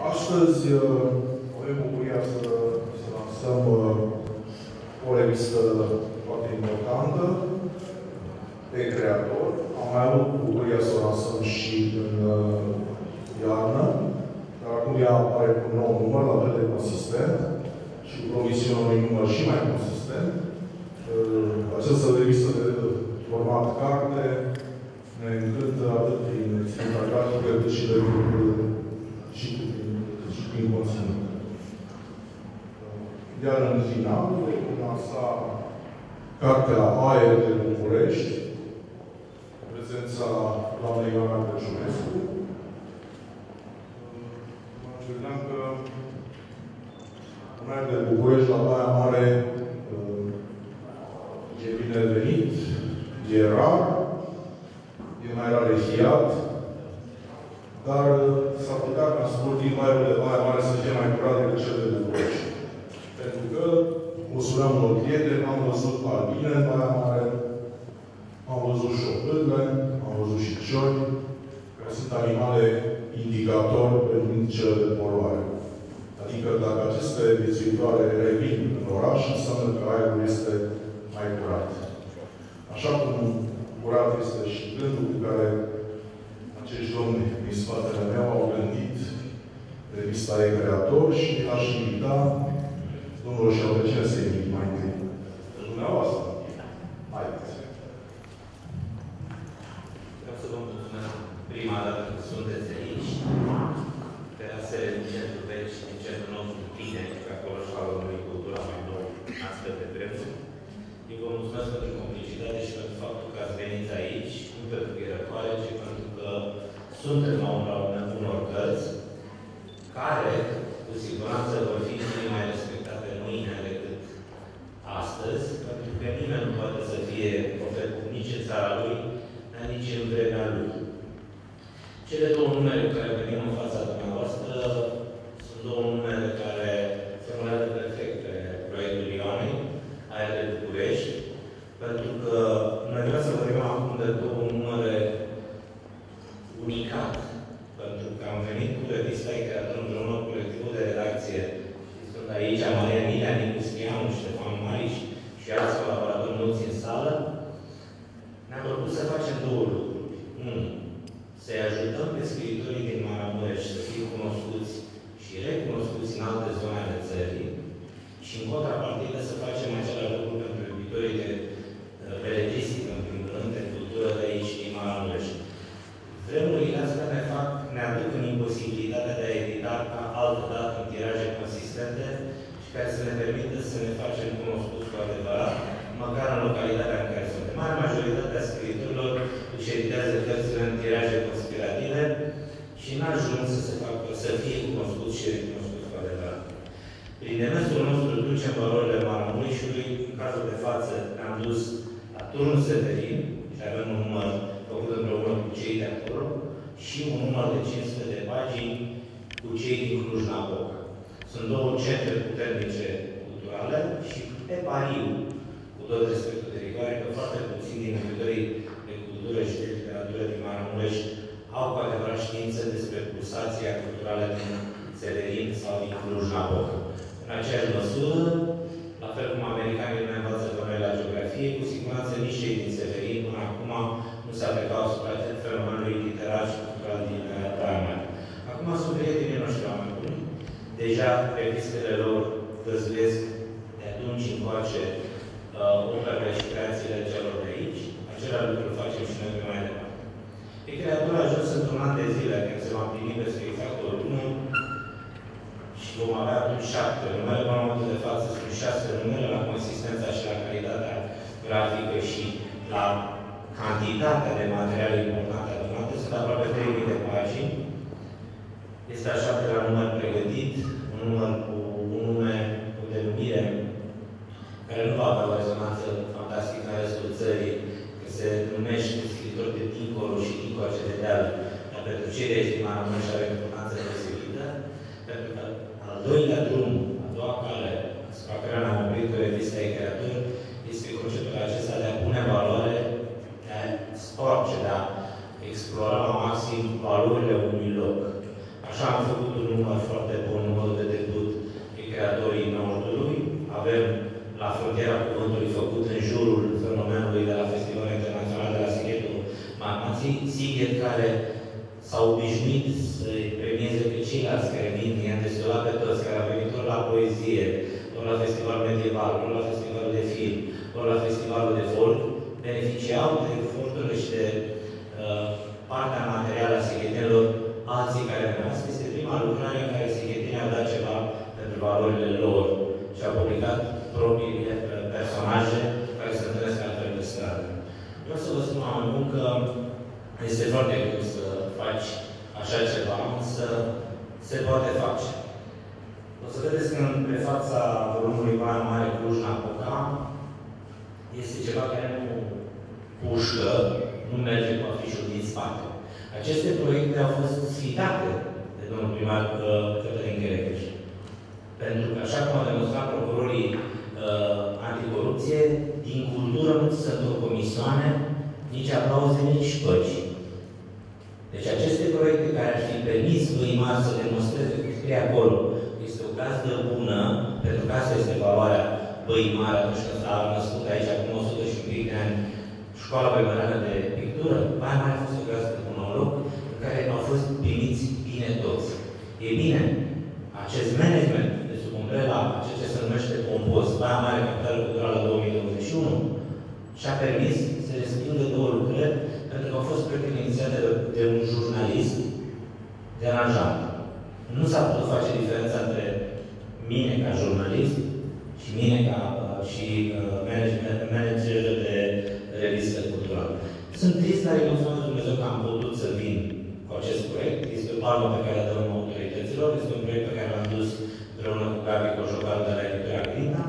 Astăzi avem bucuria să lansăm o revistă foarte importantă de creator. Am mai avut bucuria să o lansăm și în iarnă, dar acum ea apare cu un nou număr, la fel de consistent și cu promisiunea unui număr și mai consistent. Această revistă de format carte ne încântă atât prin ținuta grafică, cât și de și prin conținut. Iar în final, vom lansa cartea Aer de București, în prezența doamnei Ioana Crăciunescu. Mă gândeam că un aer de București la Baia Mare e binevenit, e rar, e mai rarefiat, dar s-ar putea ca în scurt timp aerul de Baia Mare să fie mai curat decât cel de București. Pentru că, o spuneam unor prieteni, am văzut albine în Baia Mare, am văzut șopârle, am văzut și cioni, care sunt animale indicatori pentru indicele de poluare. Adică dacă aceste viețuitoare revin în oraș, înseamnă că aerul este mai curat. Așa cum curat este și gândul cu care acești domni din spatele meu au gândit revista e-creator și aș invita domnul Șaubăcea să invit mai întâi. Dumneavoastră. Haideți. Vreau să vă mulțumesc prima dată că sunteți aici. Terasele din centru vechi și din centrul nostru bine, că acolo școala României Cultura mai nou astfel de prețuri. Eu vă mulțumesc pentru complicitate și pentru faptul că ați venit aici, nu pentru că e răcoare, ci pentru că suntem la unor cărți care, cu siguranță, vor fi cele mai respectate mâine decât astăzi, pentru că nimeni nu poate să fie profet nici în țara lui, dar nici în vremea lui. Cele două numere cu care venim în fața dumneavoastră sunt două numere care semnează perfect pe proiectul Ioanei, Aer de București, pentru că noi vreau să vorbim acum de două numere unicat, pentru că am venit cu revista e-creator împreună cu colectivul de redacție. Sunt aici Maria Nilea, Nicu Schianu, Ștefan Mariș și alți colaboratori mulți în sală. Ne-am propus să facem două lucruri. Unu, să-i ajutăm pe scriitorii din Maramureș să fie cunoscuți și recunoscuți în alte zone ale țării și în contrapartidă să facem același lucru pentru iubitorii de beletristică, în primul rând, de cultură de aici, din Maramureș. Vremurile astea ne aduc în imposibilitatea de a edita ca altă dată în tiraje consistente și care să ne permită să ne facem cunoscuți cu adevărat, măcar în localitatea în care suntem. Marea majoritatea scriitorilor își editează cărțile în tiraje conspirative și n-ajung să fie cunoscuți și recunoscuți cu adevărat. Prin demersul nostru ducem valorile Maramureșului. În cazul de față ne-am dus la Turnul Severin și avem un număr făcut împreună cu cei de acolo și un număr de 500 de pagini cu cei din Cluj-Napoca. Sunt două centre puternice culturale și pe pariu, cu tot respectul de rigoare, că foarte puțini din iubitorii de cultură și de literatură din Maramureș au cu adevărat știință despre pulsația culturală din Severin sau din Cluj-Napoca. În aceeași măsură, la fel cum americanii ne învață pe noi la geografie, cu siguranță nici cei din Severin până acum nu se aplicau asupra fenomenului literar și cultural din Baia Mare. Acum sunt prietenii noștri oameni buni. Deja revistele lor găzduiesc de atunci încoace operele și creațiile celor de aici. Același lucru facem și noi pe mai departe. E-creator a ajuns într-un an de zile, când se va împlini peste exact o lună, și vom avea atunci 7 numere. În momentul de față sunt 6 numere la consistența și la calitatea grafică și la cantitatea de materiale importante adunate. Sunt aproape 3.000 de pagini. Este așa de la număr pregătit, un număr cu un nume, cu denumire, care nu va avea o rezonanță fantastică în restul țării, că se numește scriitor de dincolo și dincoace de deal, dar pentru cei de aici din Maramureș are importanță deosebită, pentru că al doilea drum, a doua cale, asupra care ne-am oprit cu revista e-creator, este conceptul acesta de a pune valoare, de a storce, de a explora la maxim valorile unui loc. Așa am făcut un număr foarte bun, numărul de debut de creatorii Nordului. Avem la frontiera cuvântului făcut în jurul fenomenului de la Festivalul Internațional de la Sighetul Magmații, Sighet care s-au obișnuit să-i premieze pe ceilalți care vin, i-am destolat pe toți, care au venit ori la poezie, ori la festivalul medieval, ori la festivalul de film, ori la festivalul de folk, beneficiau de eforturile și de partea materială a sighetenilor alții care rămas. Este prima lucrare în care sighetenii au dat ceva pentru valorile lor și au publicat propriile personaje care se întâlnesc altfel pe stradă. Vreau să vă spun mai mult că este foarte greu să faci așa ceva, însă se poate face. O să vedeți că în prefața volumului Baia Mare Cluj-Napoca este ceva care nu pușcă, nu merge cu afișul din spate. Aceste proiecte au fost sfitate de domnul primar Cătălin Cherecheș. Pentru că, așa cum au demonstrat procurorii anticorupție, din cultură nu sunt o comisioane, nici aplauze, nici păci. Deci aceste proiecte care ar fi permis lui Mar să demonstreze cum scrie acolo, este o gazdă bună, pentru că asta este valoarea Băii Mari atunci când s-a născut aici, acum 100 și un pic de ani, școala băimăreană de pictură. Baia Mare a fost o gazdă bună, un loc în care au fost primiți bine toți. E bine, acest management de sub umbrela, ceea ce se numește pompos, Baia Mare Capitală Culturală 2021, și-a permis să respingă două lucrări, pentru că au fost proiecte inițiate de un jurnalist deranjant. Nu s-a putut face diferența între mine ca jurnalist și mine ca manager de revistă culturală. Sunt trist, dar îi mulțumesc Dumnezeu că am putut să vin cu acest proiect. Este o palmă pe care o dăm autorităților. Este un proiect pe care l-am dus împreună cu Gabi Cojocaru de la Editura Grinda.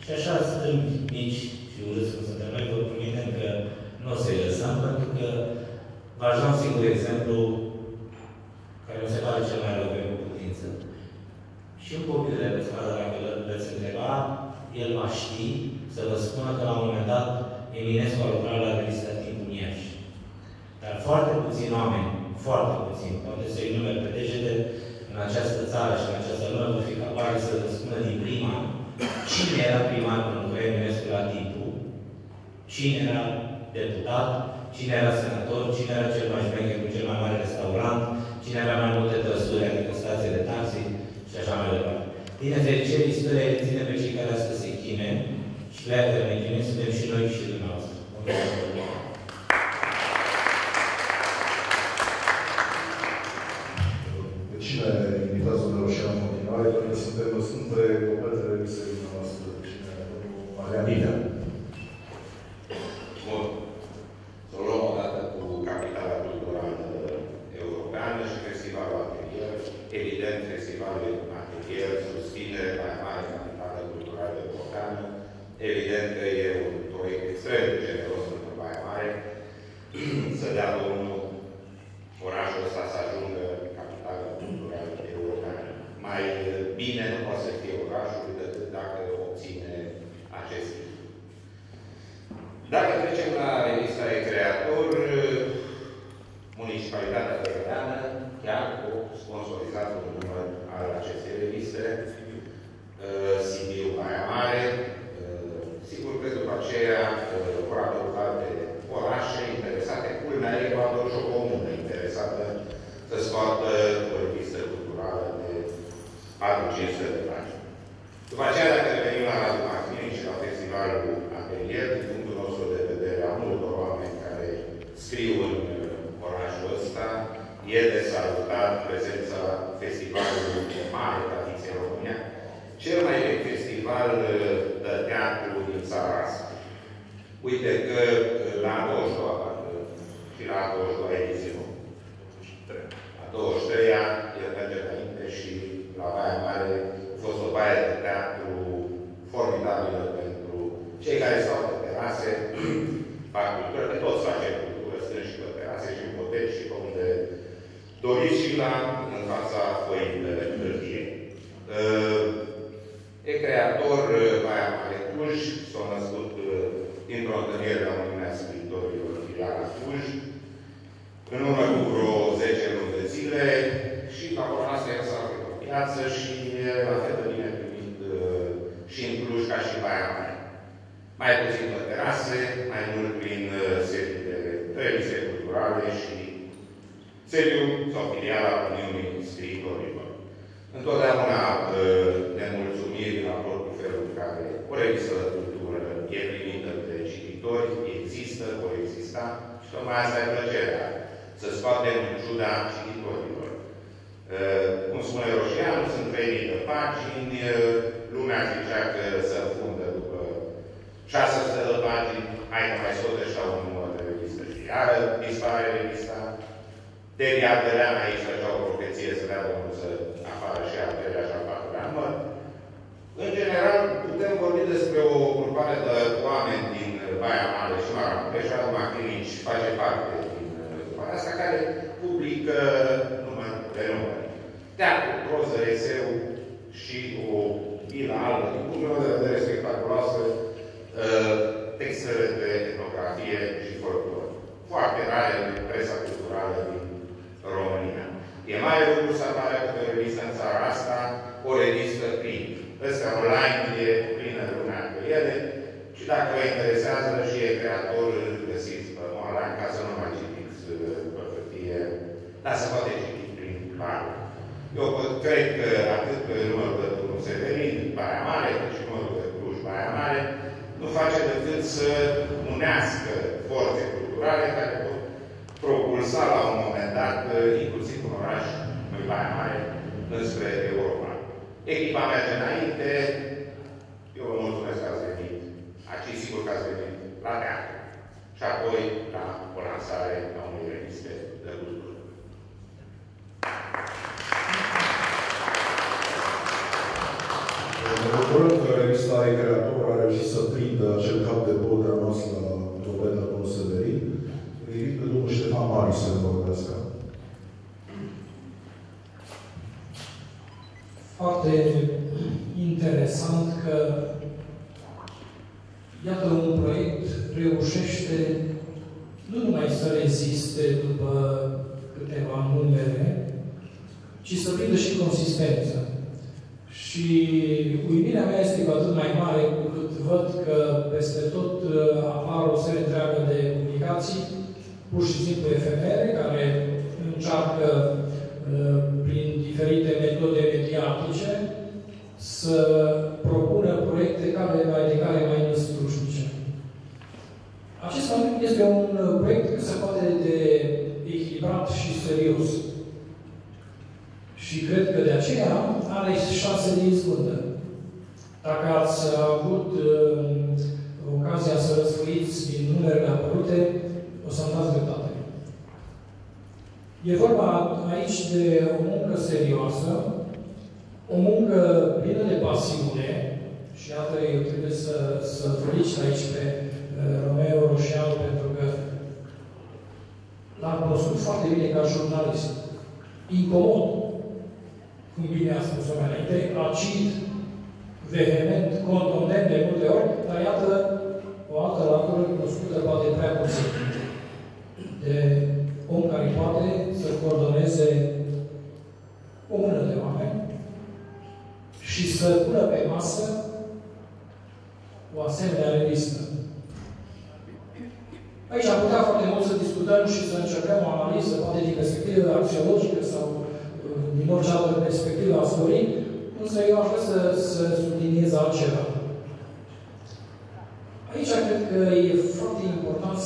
Și așa stâmpi mici și urâți cum suntem noi, vă promitem că nu o să-i lăsăm, pentru că v-aș da un singur exemplu care mi se pare cel mai rău pe putință. Și un copil de pe stradă, dacă îl veți întreba, el va ști să vă spună că la un moment dat Eminescu a lucrat la revista Timpul Iași. Dar foarte puțini oameni, foarte puțini, poate să-i numeri pe degete, în această țară și în această lume vor fi capabili să vă spună din prima cine era primar când lucra Eminescu la Timpul, cine era deputat, cine era senator, cine era cel mai șmecher cu cel mai mare restaurant, cine avea mai multe trăsuri, adică stații de taxi și așa mai departe. Din nefericire, istoria îi ține pe cei care astăzi se chine și pe aia care ne chinuim, suntem și noi și dumneavoastră. Pe cine invitați domnul Roșia în continuare, pentru că sunt între copertele revisei dumneavoastră, cine Marian Nidea. Bun. Să luăm o dată cu Capitala Culturală Europeană și Festivalul Atelier. Evident, Festivalul Atelier susține mai mare Capitală Culturală Europeană. Evident că e un proiect extrem de generos pentru Baia Mare să dea domnul orașul ăsta să ajungă Capitală Culturală Europeană. Mai bine nu poate să fie orașul decât dacă obține acest lucru. Dacă trecem la revista de creator, Municipalitatea Băiăreană chiar cu sponsorizatul număr al acestei reviste, Sibiu Baia Mare. Sigur că după aceea vor adăuga alte orașe interesate, culmea e doar și o comună interesată să scoată o revistă culturală de 4-500 de pagini. După aceea, dacă revenim la Radu Maximic și la Festivalul Atelier, din punctul nostru de vedere a multor oameni care scriu în orașul ăsta, e de salutat prezența festivalului de mare tradiție în România, cel mai vechi festival de teatru din țara asta. Uite că la 22-a și la 22-a ediție, la 23-a, el merge înainte și la Baia Mare a fost o baie de teatru formidabilă pentru cei care stau pe terase, fac cultură, că toți facem cultură, stând și pe terase și în poteci și pe unde doriți și la în fața foii de hârtie. E creator Baia Mare Cluj, s-a născut dintr-o întâlnire la Uniunea Scriitorilor Filiala Cluj, în urmă cu vreo 10 luni de zile și la ora asta el s-a piață și la fel de bine primit și în Cluj ca și Baia Mare. Mai puțin pe terase, mai mult prin sedii de reviste culturale și sediul sau filiala Uniunii Scriitorilor. Întotdeauna nemulțumiri în raport cu felul în care o revistă de cultură e primită de cititori, există, vor exista și tocmai asta e plăcerea, să scoatem în ciuda cititorilor. Cum spune Roșianu, sunt 3000 de pagini, lumea zicea că se fundă după 600 de pagini, hai că mai scoate și la un număr de revistă și iară dispare revista. Delia Adelean aici făcea o profeție să dea Domnul să apară și Adelia și al patrulea număr. În general, putem vorbi despre o grupare de oameni din Baia Mare și Maramureș, acum Clinici face parte din gruparea asta, care publică număr de număr. Teatru, proză, eseu și o bilă albă, din punctul meu de vedere spectaculoasă, textele de etnografie și folclor. Foarte rare în presa culturală din România. E mai lucru să apară câte o revistă în țara asta, o revistă print. Ăsta online e plină de lumea cu ele și dacă vă interesează și e creator, îl găsiți pe online ca să nu mai citiți pe hârtie, dar se poate citi prin bani. Eu cred că atât pe numărul de Turnul Severin, Baia Mare, cât și numărul de Cluj, Baia Mare, nu face decât să unească forțe culturale care pot propulsa la un moment dat, inclusiv un oraș, noi Baia Mare, înspre Europa. Echipa merge înainte, eu vă mulțumesc că ați venit, aici sigur că ați venit la teatru și apoi la o lansare a unei reviste de cultură. Ne bucurăm că revista Recreator a reușit să prindă acel cap de pod rămas la Robert Turnul Severin. Îi invit pe domnul Ștefan Marius să ne vorbească. Foarte interesant că iată un proiect reușește nu numai să reziste după câteva numere, ci să prindă și consistență. Și uimirea mea este cu atât mai mare cu cât văd că peste tot apar o serie întreagă de publicații, pur și simplu efemere, care încearcă prin diferite metode mediatice să propună proiecte de care mai năstrușnice. Acesta este un proiect cât se poate de echilibrat și serios. Și cred că de aceea are șanse de izbândă. Dacă ați avut ocazia să răsfoiți din numerele apărute, o să-mi dați dreptate. E vorba aici de o muncă serioasă, o muncă plină de pasiune, și iată, eu trebuie să felicit aici pe Romeo Roșianu, pentru că l-am cunoscut foarte bine ca jurnalist. Incomod, cum bine a spus-o mai înainte, acid, vehement, contundent de multe ori, dar iată o altă latură cunoscută poate prea puțin. De om care poate să coordoneze o mână de oameni și să pună pe masă o asemenea revistă. Aici am putea foarte mult să discutăm și să încercăm o analiză, poate din perspectivă axiologică sau din orice altă perspectivă a sforii, însă eu aș vrea să subliniez altceva. Aici cred că e foarte important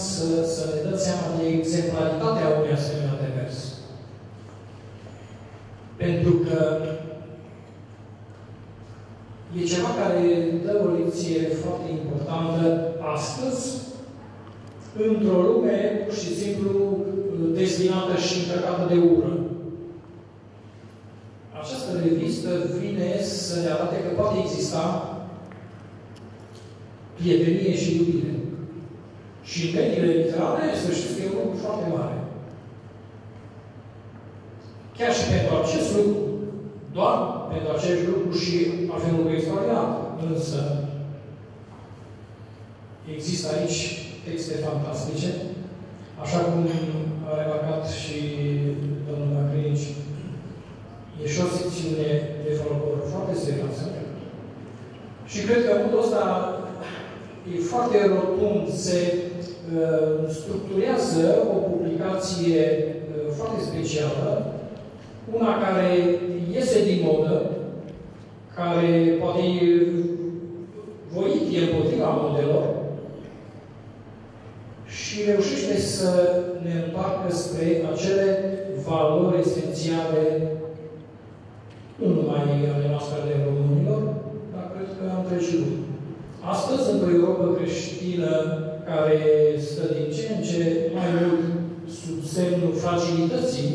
să ne dăm seama de exemplaritatea unui asemenea demers. Pentru că e ceva care dă o lecție foarte importantă astăzi, într-o lume pur și simplu destinată și încărcată de ură. Această revistă vine să ne arate că poate exista prietenie și iubire. Și în mediile literare, să știți că e un lucru foarte mare. Chiar și pentru acest lucru, doar pentru acest lucru și avem un lucru extraordinar. Însă, există aici texte fantastice, așa cum a remarcat și domnul Macrinici. E și o secțiune de folclor foarte serioasă. Și cred că modul ăsta e foarte rotund, se structurează o publicație foarte specială, una care iese din modă, care poate voit e împotriva modelor și reușește să ne întoarcă spre acele valori esențiale, nu numai ale noastre ale românilor, dar cred că întregii lumi. Astăzi, într-o Europă creștină care stă din ce în ce mai mult sub semnul fragilității,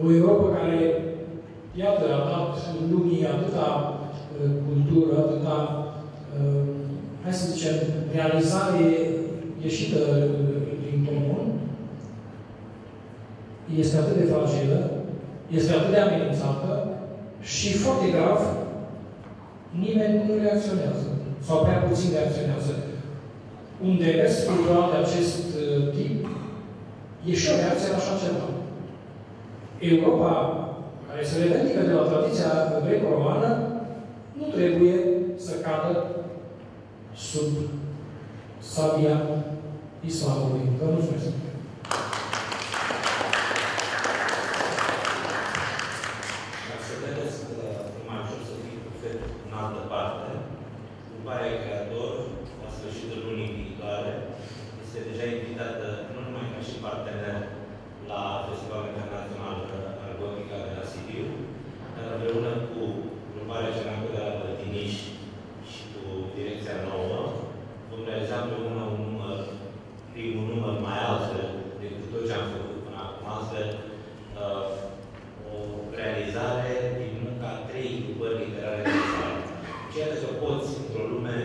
o Europă care, iată, a dat lumii atâta cultură, atâta, hai să zicem, realizare ieșită din comun, este atât de fragilă, este atât de amenințată și, foarte grav, nimeni nu reacționează. Sau prea puțin reacționează. Un demers cultural de acest tip e și o reacție la așa ceva. Europa, care se revendică de la tradiția greco-romană, nu trebuie să cadă sub sabia islamului. Vă mulțumesc! Să vedeți că mai ușor să fie profet în altă parte. Gruparea Creator, la sfârșitul lunii viitoare, este deja invitată nu numai ca și partener la Festivalul Internațional al Gotica de la Sibiu, dar împreună cu gruparea Cenacă de la Bătiniș și cu direcția nouă, vom realiza împreună un număr mai altfel decât tot ce am făcut până acum, altfel o realizare din munca a 3 grupări literare de țară. Ceea ce poți, într-o lume,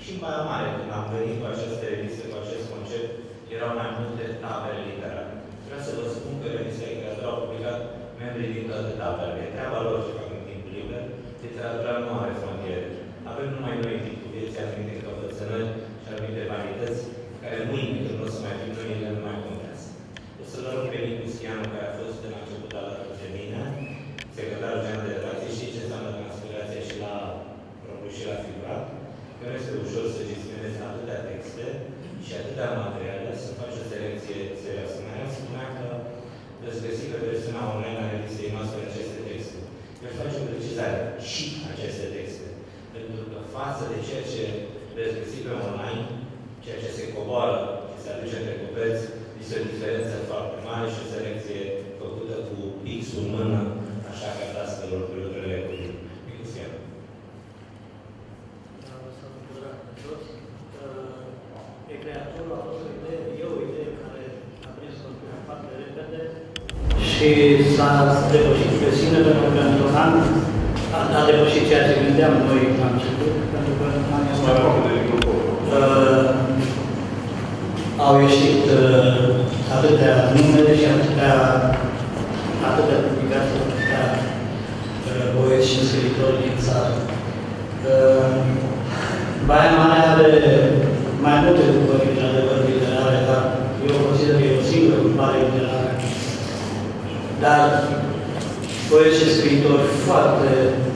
și în Baia Mare, când am venit cu această revistă, cu acest concept, erau mai multe tabere literare. Vreau să vă spun că revista Creator au publicat membrii din toate taberele. E treaba lor ce fac în timpul liber. Literatura nu are frontiere. Avem numai noi timpul vieții, anumite încăpățânări și anumite vanități, care mâine, când nu o să mai fim noi, ele nu mai contează. O să-l rog pe Nicu Schianu, care a fost în început alături de mine, secretarul general de redacție, și ce înseamnă transpirația și la propriu și la figurat, că nu este ușor să gestionezi atâtea texte și atâtea materiale, să faci o selecție serioasă. Mai spunea că veți găsi pe versiunea online a revistei noastre aceste texte. Veți face o precizare și aceste texte. Pentru că față de ceea ce veți găsi pe online, ceea ce se coboară și se aduce între coperți, este o diferență foarte mare și o selecție făcută cu pixul în mână, așa ca tastelor pe lucrurile cu Nicu Schianu. Creatorul a fost o idee care a prins foarte repede și s-a depășit pe sine, pentru că într-un an a depășit ceea ce gândeam noi la început, pentru că au ieșit atâtea numere și atâtea publicații, atâtea poeți și scriitori din țară. Baia Mare are mai multe grupări, într-adevăr, literare, dar eu consider că e o singură grupare literară. Dar poeți și scriitori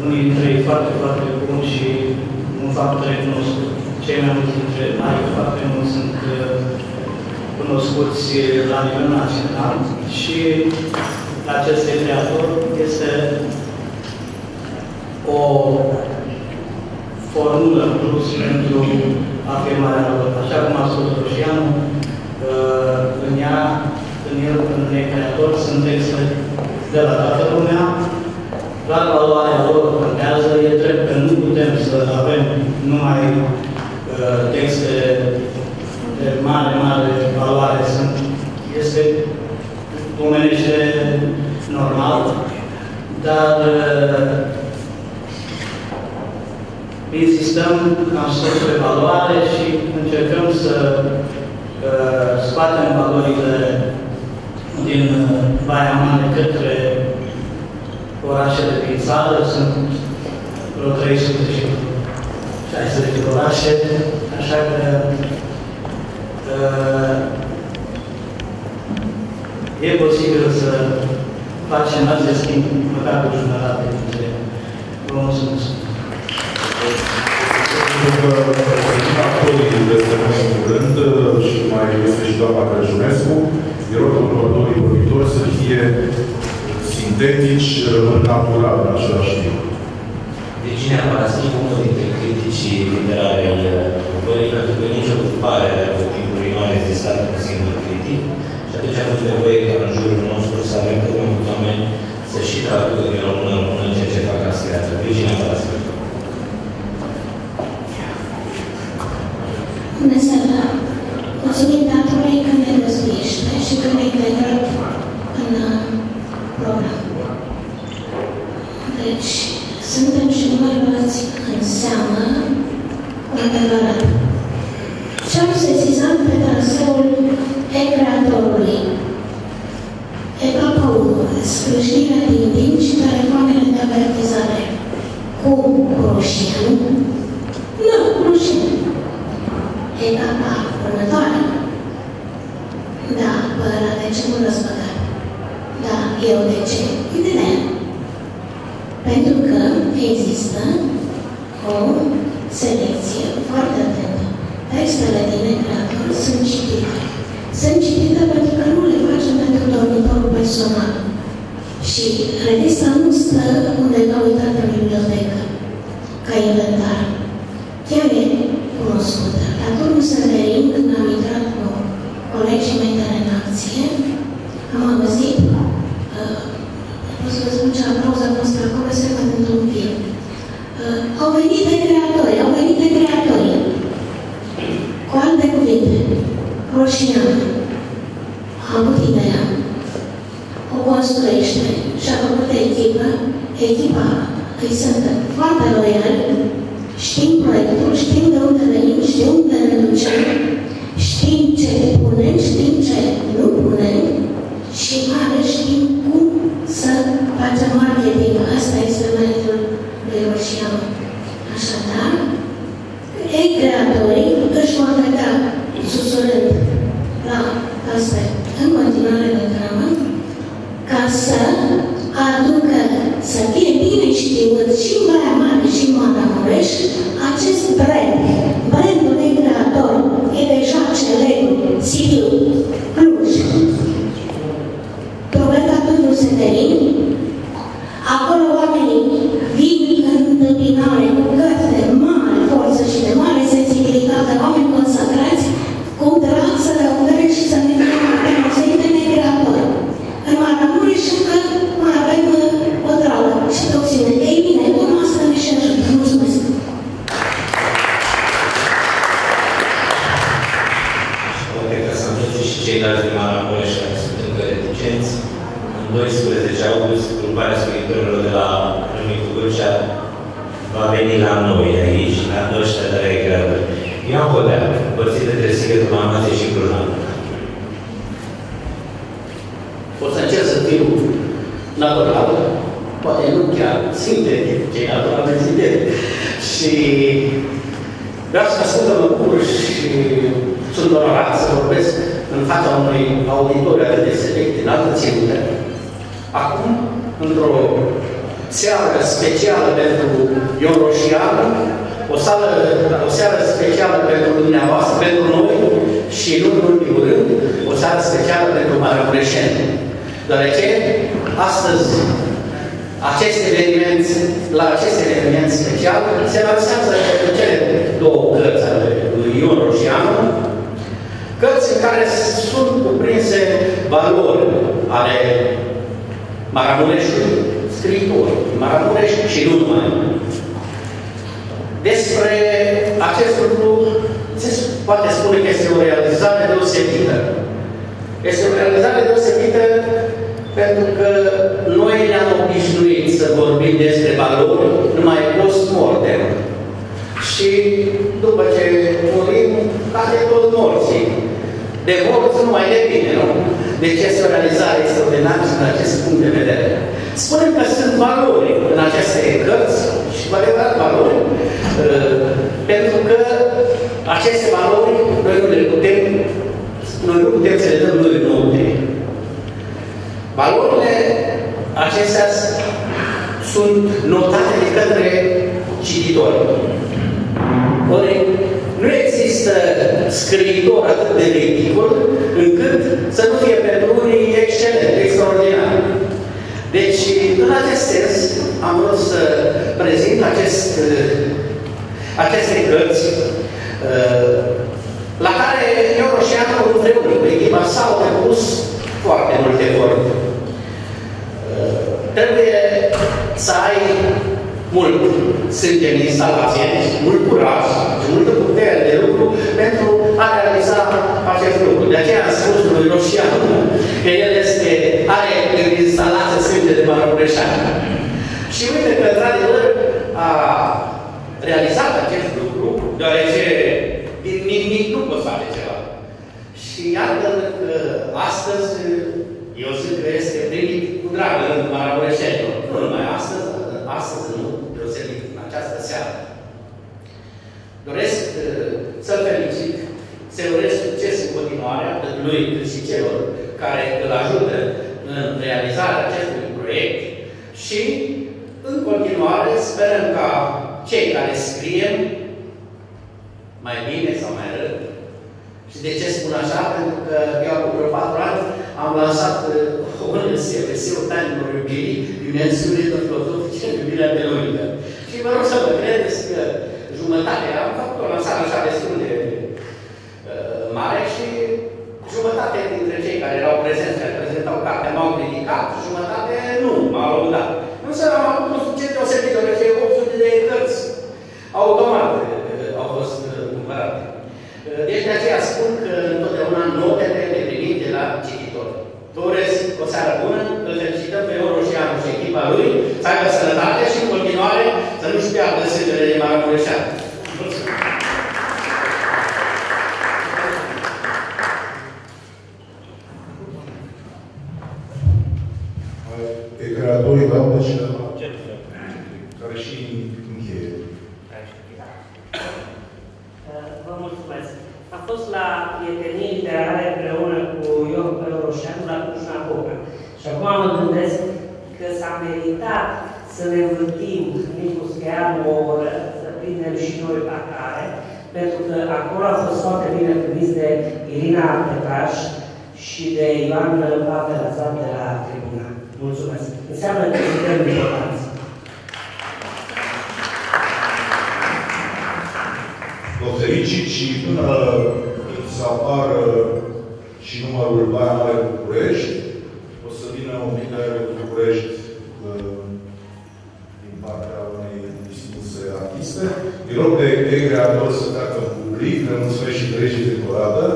unii dintre ei foarte, foarte buni și un fapt recunoscut. Cei mai mulți dintre mai foarte mulți sunt cunoscuți la nivel național și acest creator este o formulă plus pentru afirmarea lor. Așa cum a spus Roșianu, în creator sunt texte de la toată lumea, la valoarea lor contează, e drept că nu putem să avem numai texte de mare valoare, este omenește normal, dar insistăm că am scos pe valoare și încercăm să scoatem valorile din Baia Mare către orașele din țară. Sunt vreo 360 de orașe, așa că e posibil să facem acest timp, măcar cu jumătate dintre. Vă mulțumesc. Pentru că actorii despre noi în curând și mai este și doamna Crăciunescu, îi rog următorii vorbitori să fie sintetici, natural în același timp. Virginia Paraschiv, unul dintre criticii literare ai lucrării, pentru că nicio grupare de timpuri nu a rezistat un singur critic și atunci am avut nevoie ca în jurul nostru să avem cât mai mulți oameni să și traducă din română în română ceea ce fac ascultată. Virginia Paraschiv. Bună seara! Mulțumim datului că ne răzduiește și că ne-a integrat în program. Deci, suntem și noi luați în seamă cu adevărat. Ce-am sesizat pe traseul e-creatorului? Etapa 1. Scrâșnirea din timp și telefoanele de avertizare. Cu Roșian? Nu, Roșian. Etapa următoare. Da, ăla de ce nu răzbăgat? Da, eu de ce? Uite-ne. Pentru că există o selecție foarte atentă. Textele din e-creator sunt citite. Sunt citite pentru că nu le facem pentru dormitorul personal. Și revista nu stă undeva uitată în bibliotecă, ca inventar. Chiar e cunoscută. La turnul Severin, când am intrat cu colegii mei de în acție, am auzit, pot să vă spun ce aplauze a fost acolo, se văd într-un film. Au venit de creatori, au venit de creatori. Cu alte cuvinte, Roșian a avut ideea, o construiește și a făcut echipă. Echipa îi sunt foarte loiali, știm proiectul, știm de unde venim, știm unde ne ducem, știm ce punem, știm ce nu punem și mai ales știm cum să facem marketing. Asta este meritul lui Roșian. Așadar, e-creatorii își vor vedea susurând la asta în continuare de dramă, ca să aducă, să fie bine știut și în Baia Mare și în Maramureș, acest brand, brandul de creator, e deja celebru, Sibiu, Cluj, Provenca Turnul Severin, acolo oamenii vin în întâmpinare cu cărți de mare forță și de mare sensibilitate, oameni consacrați, cu drag să le ofere și să ne fie recunoscute de creatori. În Maramureș încă mai avem o dravă și toxine. Ei bine, bună asta ne și ajută. Mulțumesc! Poate că să învățe și ceilalți din Maramureș care sunt încă reticenți. În 12 august, gruparea scriitorilor de la Râmnicu Vâlcea va veni la noi aici, la ăștia de la e-creatori. Ioan Hodea, împărțit între Sighetul Mamație și Cluj-Napoca. O să încerc să fiu natural, poate nu chiar sintetic, cei naturalmente sintetic. Și vreau să spun că mă bucur și sunt onorat să vorbesc în fața unui auditoriu atât de select, în altă ținută. Acum, într-o seară specială pentru Ion Roșian, o seară specială pentru dumneavoastră, pentru noi și nu în ultimul rând, o seară specială pentru maramureșeni. Deoarece, astăzi, la acest eveniment special, se lansează cele două cărți ale lui Ion Roșian, cărți în care sunt cuprinse valori ale Maramureșului, scriitori, Maramureș și nu numai. Despre acest lucru se poate spune că este o realizare deosebită. Este o realizare deosebită pentru că noi ne-am obișnuit să vorbim despre valori numai post-mortem. Și după ce murim, cade tot morții. De morți nu mai depinde, nu? Deci este o realizare extraordinară din acest punct de vedere. Spunem că sunt valori în aceste cărți și cu adevărat valori, pentru că aceste valori noi nu putem să le dăm noi nouă. Valorile acestea sunt notate de către cititori. Ori nu există scriitor atât de ridicol încât să nu fie pentru unii excelent, extraordinar. Deci, în acest sens, am vrut să prezint aceste cărți la care eu Roșianu împreună cu echipa s-au depus foarte multe efort. Trebuie să ai mult sânge în instalație, mult curaj și multă putere de lucru pentru a realiza acest lucru. De aceea am spus lui Roșianu că el are în instalație sânge de Maramureșan. Și uite că, într-adevăr, a realizat acest lucru, deoarece din nimic nu poți face ceva. Și iată că astăzi, eu zic că este primit cu dragă în Maramureșenilor. Nu numai astăzi nu, deosebit în această seară. Doresc să-l felicit, să-i urez succes în continuare, atât lui cât și celor care îl ajută în realizarea acestui proiect și, în continuare, sperăm ca cei care scriem mai bine sau mai rău. Și de ce spun așa? Pentru că eu acum vreo 4 ani am lansat un SFS-ul Tainilor Iubirii, dimensiunile filozofice în iubirea teologică. Și vă rog să mă credeți că jumătate, am făcut o lansare așa destul de mare și jumătate dintre cei care erau prezenți, care prezentau cartea, m-au criticat, jumătate nu m-au lăudat. Însă am avut un succes deosebit, deoarece 800 de cărți automat au fost cumpărate. Deci de aceea spun că întotdeauna notele le primim de la cititor. Vă urez o seară bună, îl felicităm pe Ion Roșianu și echipa lui, să aibă sănătate și în continuare să nu-și piardă sângele de Maramureșan. Mulțumesc! Pe creatorii laudă cineva care și încheie. Vă mulțumesc. A fost la prietenii literare împreună cu Ion Roșianu la Cluj-Napoca. Și acum mă gândesc că s-a meritat să ne învârtim nici cu Scheanu o oră, să prindem și noi atare, pentru că acolo a fost foarte bine primiți de Irina Petraș și de Ioan Pavel Azam de la Tribuna. Mulțumesc. Înseamnă că suntem importanți. Vă felicit și până să apară și numărul Baia Mare București, o să vină un pic de București din partea unei dispuse artiste. Îi rog pe creator să treacă în public, le mulțumesc și colegii de coradă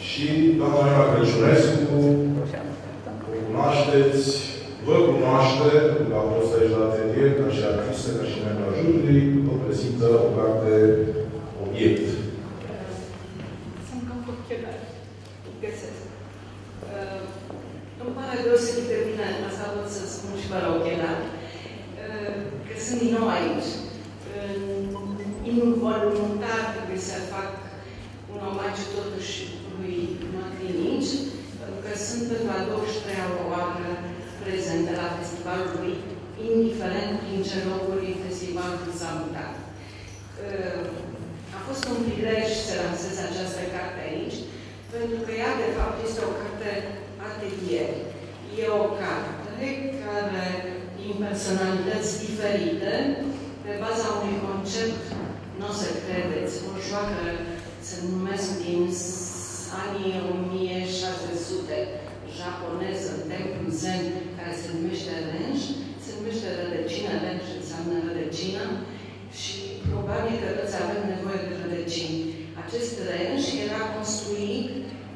și doamna Ioana Crăciunescu, o cunoașteți, vă cunoaște, a fost aici la atelier, ca și artistă, ca și membru al juriului, vă prezintă o carte obiect. Sunt cam cu ochelari. Găsesc. Îmi pare deosebit de bine, asta pot să spun și fără ochelari, că sunt din nou aici. Involuntar trebuie să fac un omagiu totuși lui Macrinici, pentru că sunt pentru a 23-a oară prezentă la festivalul lui, indiferent prin ce locuri festivalul s-a mutat. A fost un prilej să lansez această carte aici, pentru că ea, de fapt, este o carte atelier. E o carte care, din personalități diferite, pe baza unui concept, nu o să credeți, o joacă, se numesc din anii 1600, japoneză, templu zen, care se numește Renj, se numește rădăcină, Renj înseamnă rădăcină, și probabil că toți avem nevoie de rădăcini. Acest Renj era construit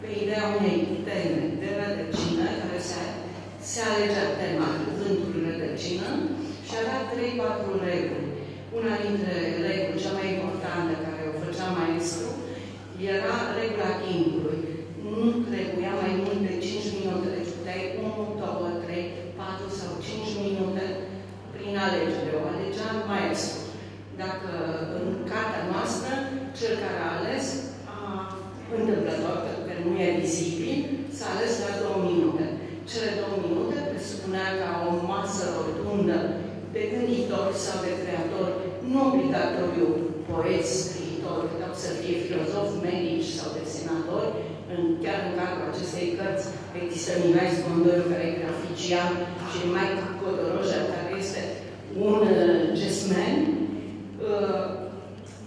pe ideea unei teme de rădăcină, care se alegea tema cuvântului rădăcină și avea 3-4 reguli. Una dintre reguli, cea mai importantă, care o făcea maestru, era regula timpului. Nu trebuia mai mult de 5 minute, deci puteai 1, 2, 3, 4 sau 5 minute prin alegere. O alegea maestru. Dacă în cartea noastră, cel care a ales, întâmplător, pentru că nu e vizibil, s-a ales la 2 minute. Cele 2 minute presupunea ca o masă rotundă de gânditori sau de creatori, nu obligatoriu poeți, scriitori, puteau să fie filozofi, medici sau desenatori. Chiar în cadrul acestei cărți există Mihai Scondoiu, care e grafician, și Mike Codoroja, care este un jazzman.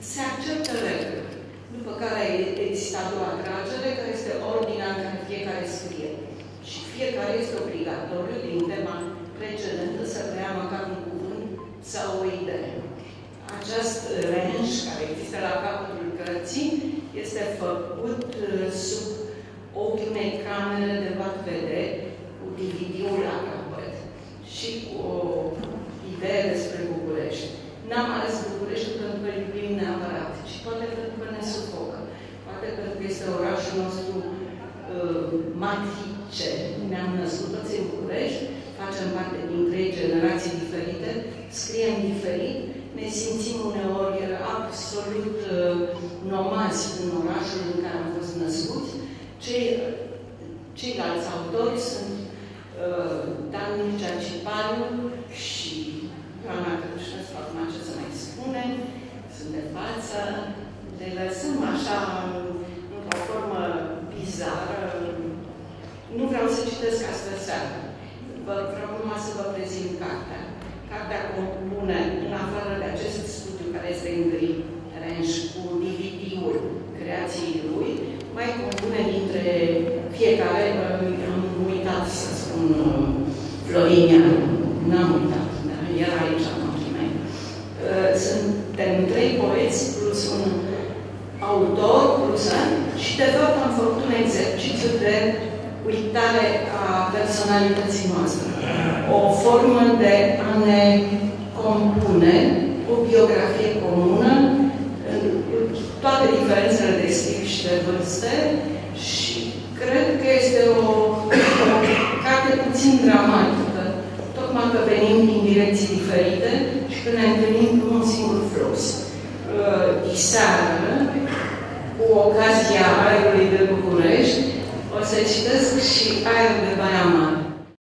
Se acceptă reguli, după care există a doua tragere, care este ordinea în care fiecare scrie. Și fiecare este obligatoriu, din tema precedentă, să preia măcar un cuvânt sau o idee. Acest range, care există la capătul cărții, este făcut sub ochii unei camere de vat-vede, cu DVD-ul la capăt și cu o idee despre București. N-am ales București pentru că îl iubim neapărat, ci poate pentru că ne sufocă. Poate pentru că este orașul nostru matrice. Ne-am născut toți în București, facem parte din 3 generații diferite, scriem diferit, ne simțim uneori absolut nomazi în orașul în care am fost născuți. Ceilalți autori sunt Dan Mircea Cipariu și Ioana Crăciunescu, acum ce să mai spunem, sunt de față, le lăsăm așa într-o formă bizară. Nu vreau să citesc astăzi seara. Vreau numai să vă prezint cartea. Cartea compune, în afară de acest studiu care este în gri, range, cu DVD-ul creației lui, mai compune dintre fiecare, am uitat să spun Florinia, n-am uitat, dar era aici în ochii mei. Suntem 3 poeți plus un autor, plus și de fapt am făcut un exercițiu de uitare a personalității noastre. O formă de a ne compune o biografie comună, cu toate diferențele de stil și de vârste, și cred că este o carte puțin dramatică, tocmai că venim din direcții diferite și că ne întâlnim cu un singur flux. Diseară, cu ocazia Aerului de București, o să citesc și Aerul de Baia Mare.